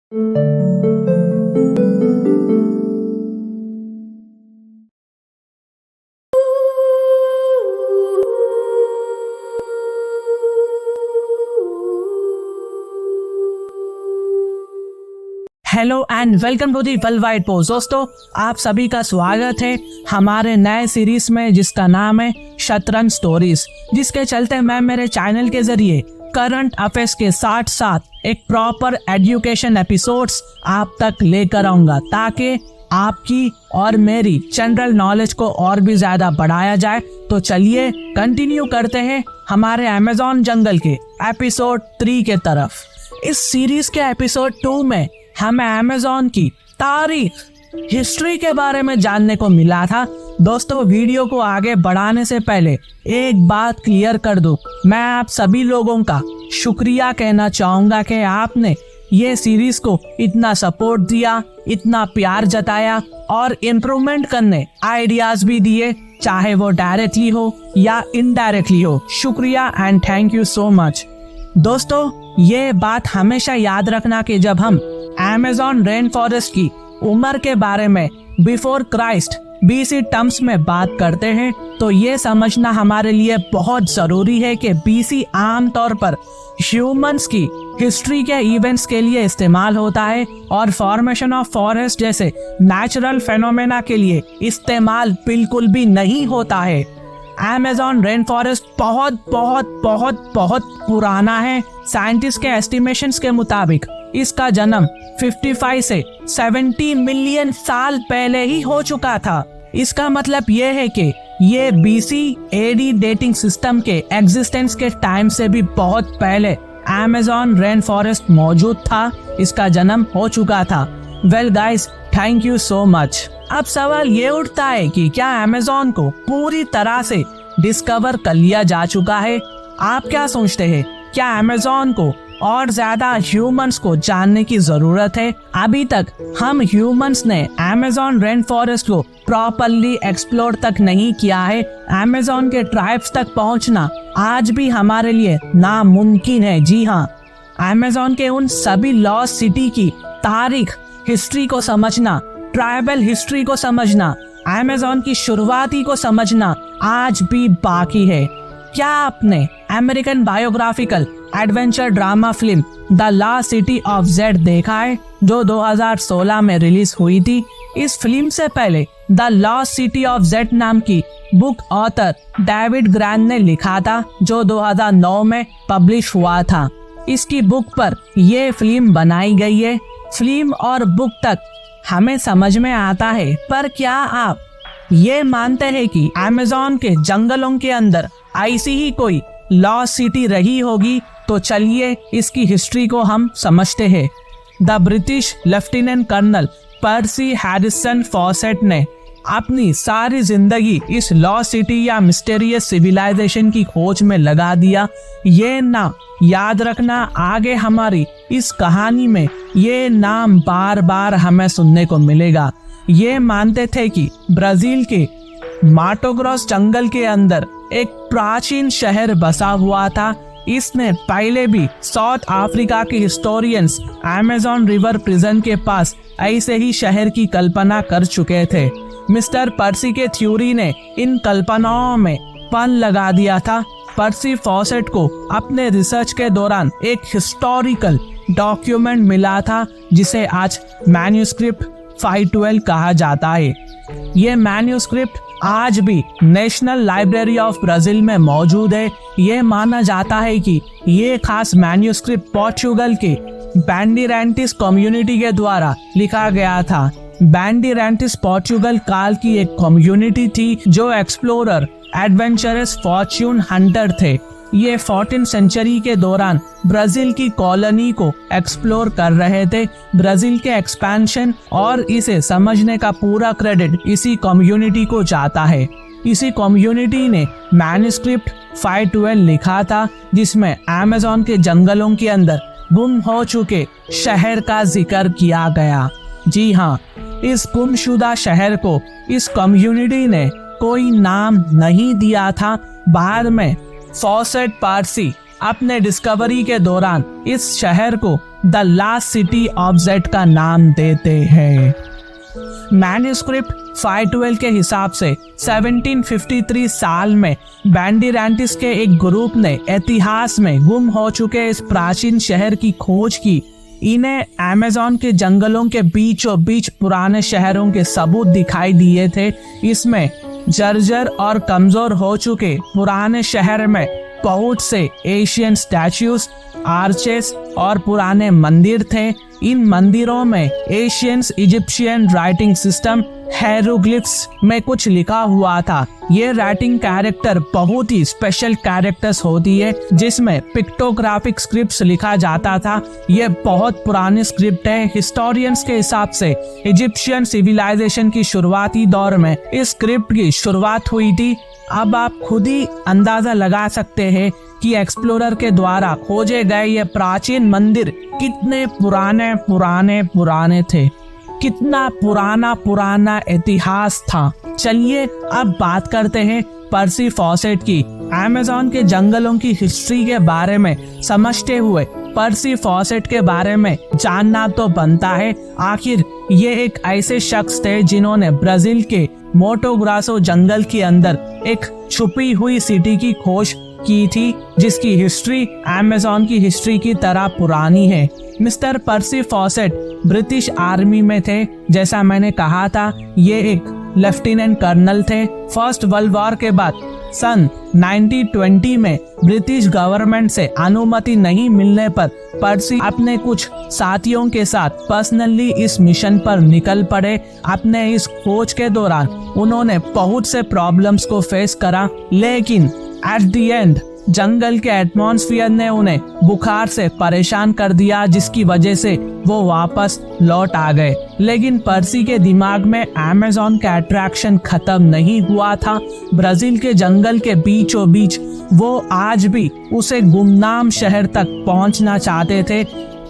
Hello and welcome to the world wide post. दोस्तों, आप सभी का स्वागत है हमारे नए सीरीज में जिसका नाम है शतरंज स्टोरीज, जिसके चलते मैं मेरे चैनल के जरिए करंट अफेयर्स के साथ साथ एक प्रॉपर एजुकेशन एपिसोड्स आप तक लेकर आऊंगा, ताकि आपकी और मेरी जनरल नॉलेज को और भी ज्यादा बढ़ाया जाए। तो चलिए कंटिन्यू करते हैं हमारे अमेज़न जंगल के एपिसोड 3 के तरफ। इस सीरीज के एपिसोड 2 में हमें अमेज़न की तारीख, हिस्ट्री के बारे में जानने को मिला था। दोस्तों, वीडियो को आगे बढ़ाने से पहले एक बात क्लियर कर दूं, मैं आप सभी लोगों का शुक्रिया कहना चाहूंगा कि आपने ये सीरीज को इतना सपोर्ट दिया, इतना प्यार जताया और इम्प्रूवमेंट करने आइडियाज भी दिए, चाहे वो डायरेक्टली हो या इनडायरेक्टली हो। शुक्रिया and thank you so much. दोस्तों, ये बात हमेशा याद रखना कि जब हम अमेज़न रेन फॉरेस्ट की उम्र के बारे में बिफोर क्राइस्ट BC टर्म्स में बात करते हैं, तो ये समझना हमारे लिए बहुत जरूरी है कि BC आमतौर पर ह्यूमंस की हिस्ट्री के इवेंट्स के लिए इस्तेमाल होता है और फॉर्मेशन ऑफ फॉरेस्ट जैसे नेचुरल फेनोमेना के लिए इस्तेमाल बिल्कुल भी नहीं होता है। अमेज़न रेन फॉरेस्ट बहुत बहुत बहुत बहुत पुराना है। साइंटिस्ट के एस्टिमेशंस के मुताबिक इसका जन्म 55 से 70 मिलियन साल पहले ही हो चुका था। इसका मतलब ये है कि ये BC AD डेटिंग सिस्टम के एग्जिस्टेंस के टाइम से भी बहुत पहले अमेज़न रेन फॉरेस्ट मौजूद था, इसका जन्म हो चुका था। Well guys, thank you so much. अब सवाल ये उठता है कि क्या अमेज़न को पूरी तरह से डिस्कवर कर लिया जा चुका है? आप क्या सोचते हैं? क्या अमेज़न को और ज्यादा ह्यूमंस को जानने की जरूरत है? अभी तक हम ह्यूमंस ने अमेज़न रेन फॉरेस्ट को प्रॉपरली एक्सप्लोर तक नहीं किया है। अमेज़न के ट्राइब्स तक पहुंचना आज भी हमारे लिए नामुमकिन है। जी हाँ, अमेज़न के उन सभी लॉस्ट सिटी की तारीख, हिस्ट्री को समझना, ट्राइबल हिस्ट्री को समझना, अमेज़न की शुरुआती को समझना आज भी बाकी है। क्या आपने American biographical adventure drama film the lost city of Z देखा है, जो 2016 में रिलीज हुई थी? इस फिल्म से पहले the lost city of Z नाम की बुक ऑथर डेविड ग्रैन ने लिखा था, जो 2009 में पब्लिश हुआ था। इसकी बुक पर यह फिल्म बनाई गई है। फिल्म और बुक तक हमें समझ में आता है, पर क्या आप ये मानते हैं कि अमेज़न के जंगलों के अंदर ऐसी ही कोई लॉस्ट सिटी रही होगी? तो चलिए इसकी हिस्ट्री को हम समझते हैं। The British lieutenant colonel Percy Harrison Fawcett ने अपनी सारी जिंदगी इस लॉस्ट सिटी या मिस्टीरियस सिविलाइजेशन की खोज में लगा दिया। ये नाम याद रखना, आगे हमारी इस कहानी में ये नाम बार बार हमें सुनने को मिलेगा। ये मानते थे कि ब्राजील के माटोग्रोस जंगल के अंदर एक प्राचीन शहर बसा हुआ था। इसने पहले भी साउथ अफ्रीका के हिस्टोरियंस अमेज़न रिवर प्रिजन के पास ऐसे ही शहर की कल्पना कर चुके थे। मिस्टर पर्सी के थ्योरी ने इन कल्पनाओं में पन लगा दिया था। पर्सी फॉसेट को अपने रिसर्च के दौरान एक हिस्टोरिकल डॉक्यूमेंट मिला था, जिसे आज मैन्यूस्क्रिप्ट 512 कहा जाता है। ये मैन्यूस्क्रिप्ट आज भी नेशनल लाइब्रेरी ऑफ ब्राजील में मौजूद है। ये माना जाता है कि ये खास मैन्यूस्क्रिप्ट पोर्चुगल के बैंडिरेंटिस कम्युनिटी के द्वारा लिखा गया था। बैंडिरेंटिस पोर्चुगल काल की एक कम्युनिटी थी जो एक्सप्लोरर, एडवेंचरस, फॉर्च्यून हंटर थे। ये 14th सेंचुरी के दौरान ब्राजील की कॉलोनी को एक्सप्लोर कर रहे थे। ब्राजील के एक्सपेंशन और इसे समझने का पूरा क्रेडिट इसी कम्युनिटी को जाता है। इसी कम्युनिटी ने मैन्यूस्क्रिप्ट 512 लिखा था, जिसमें अमेज़न के जंगलों के अंदर गुम हो चुके शहर का जिक्र किया गया। जी हाँ, इस गुमशुदा शहर को इस कम्युनिटी ने कोई नाम नहीं दिया था। बाद में फॉसेट पारसी अपने डिस्कवरी के दौरान इस शहर को the last city of Z का नाम देते हैं। मैन्युस्क्रिप्ट 512 के हिसाब से 1753 साल में बैंडिरांटिस के एक ग्रुप ने इतिहास में गुम हो चुके इस प्राचीन शहर की खोज की। इन्हें अमेज़न के जंगलों के बीचों बीच पुराने शहरों के सबूत दिखाई दिए थे। इसमें जर्जर और कमजोर हो चुके पुराने शहर में बहुत से एशियन स्टैच्यूज, आर्चेस और पुराने मंदिर थे। इन मंदिरों में एशियंस इजिप्शियन राइटिंग सिस्टम हेरोग्लिफ्स में कुछ लिखा हुआ था। ये राइटिंग कैरेक्टर बहुत ही स्पेशल कैरेक्टर्स होती है जिसमें पिक्टोग्राफिक स्क्रिप्ट्स लिखा जाता था। ये बहुत पुरानी स्क्रिप्ट है। हिस्टोरियंस के हिसाब से इजिप्शियन सिविलाइजेशन की शुरुआती दौर में इस स्क्रिप्ट की शुरुआत हुई थी। अब आप खुद ही अंदाजा लगा सकते हैं कि एक्सप्लोरर के द्वारा खोजे गए ये प्राचीन मंदिर कितने पुराने थे, कितना पुराना इतिहास था। चलिए अब बात करते हैं पर्सी फॉसेट की। अमेज़न के जंगलों की हिस्ट्री के बारे में समझते हुए पर्सी फॉसेट के बारे में जानना तो बनता है। आखिर ये एक ऐसे शख्स थे जिन्होंने ब्राजील के मोटो ग्रासो जंगल के अंदर एक छुपी हुई सिटी की खोज की थी जिसकी हिस्ट्री अमेज़न की हिस्ट्री की तरह पुरानी है। मिस्टर पर्सी फॉसेट ब्रिटिश आर्मी में थे। जैसा मैंने कहा था, ये एक लेफ्टिनेंट कर्नल थे। फर्स्ट वर्ल्ड वॉर के बाद सन 1920 में ब्रिटिश गवर्नमेंट से अनुमति नहीं मिलने पर पर्सी अपने कुछ साथियों के साथ पर्सनली इस मिशन पर निकल पड़े। अपने इस खोज के दौरान उन्होंने बहुत से प्रॉब्लम्स को फेस करा, लेकिन एट द एंड जंगल के एटमॉस्फेयर ने उन्हें बुखार से परेशान कर दिया, जिसकी वजह से वो वापस लौट आ गए। लेकिन पर्सी के दिमाग में अमेज़न का अट्रैक्शन खत्म नहीं हुआ था। ब्राजील के जंगल के बीचों बीच वो आज भी उसे गुमनाम शहर तक पहुंचना चाहते थे।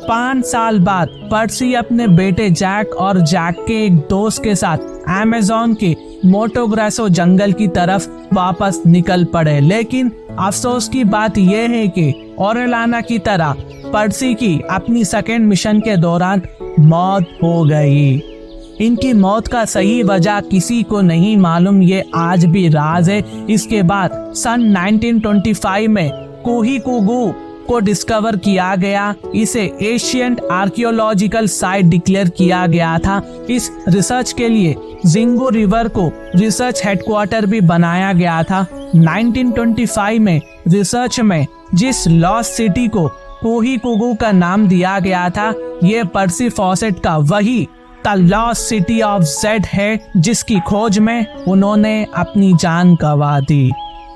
5 साल बाद पर्सी अपने बेटे जैक और जैक के एक दोस्त के साथ अमेज़न के मोटो ग्रासो जंगल की तरफ वापस निकल पड़े। लेकिन अफसोस की बात यह है कि ओरेलाना की तरह पर्सी की अपनी सेकेंड मिशन के दौरान मौत हो गई। इनकी मौत का सही वजह किसी को नहीं मालूम, ये आज भी राज है। इसके बाद सन 1925 में कोहिकोगु को डिस्कवर किया गया। इसे एशियंट आर्कियोलॉजिकल साइट डिक्लेयर किया गया था। इस रिसर्च के लिए जिंगो रिवर को रिसर्च हेडक्वार्टर भी बनाया गया था। 1925 में रिसर्च में जिस लॉस्ट सिटी को कोहिकोगु का नाम दिया गया था, ये पर्सी फॉसेट का वही the lost city of Z है जिसकी खोज में उन्होंने अपनी जान गंवा दी।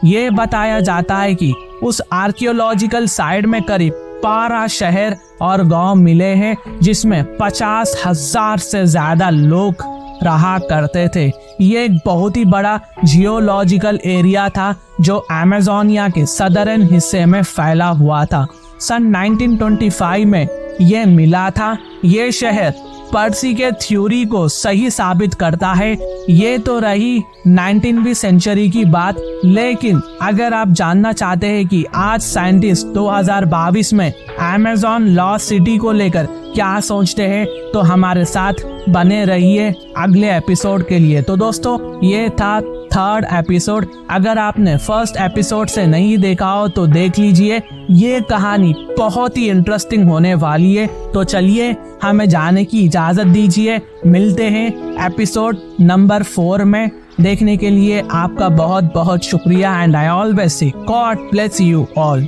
ये बताया जाता है कि उस आर्कियोलॉजिकल साइट में करीब 12 शहर और गांव मिले हैं जिसमें 50,000 से ज्यादा लोग रहा करते थे। ये एक बहुत ही बड़ा जियोलॉजिकल एरिया था जो अमेज़ोनिया के सदर्न हिस्से में फैला हुआ था। सन 1925 में ये मिला था। ये शहर पर्सी के थ्योरी को सही साबित करता है। ये तो रही 19वीं सेंचुरी की बात, लेकिन अगर आप जानना चाहते हैं कि आज साइंटिस्ट 2022 में अमेज़न लॉस्ट सिटी को लेकर क्या सोचते हैं, तो हमारे साथ बने रहिए अगले एपिसोड के लिए। तो दोस्तों, ये था 3rd एपिसोड। अगर आपने फर्स्ट एपिसोड से नहीं देखा हो तो देख लीजिए। ये कहानी बहुत ही इंटरेस्टिंग होने वाली है। तो चलिए हमें जाने की इजाजत दीजिए। मिलते हैं एपिसोड नंबर 4 में। देखने के लिए आपका बहुत बहुत शुक्रिया and I always say God bless you all.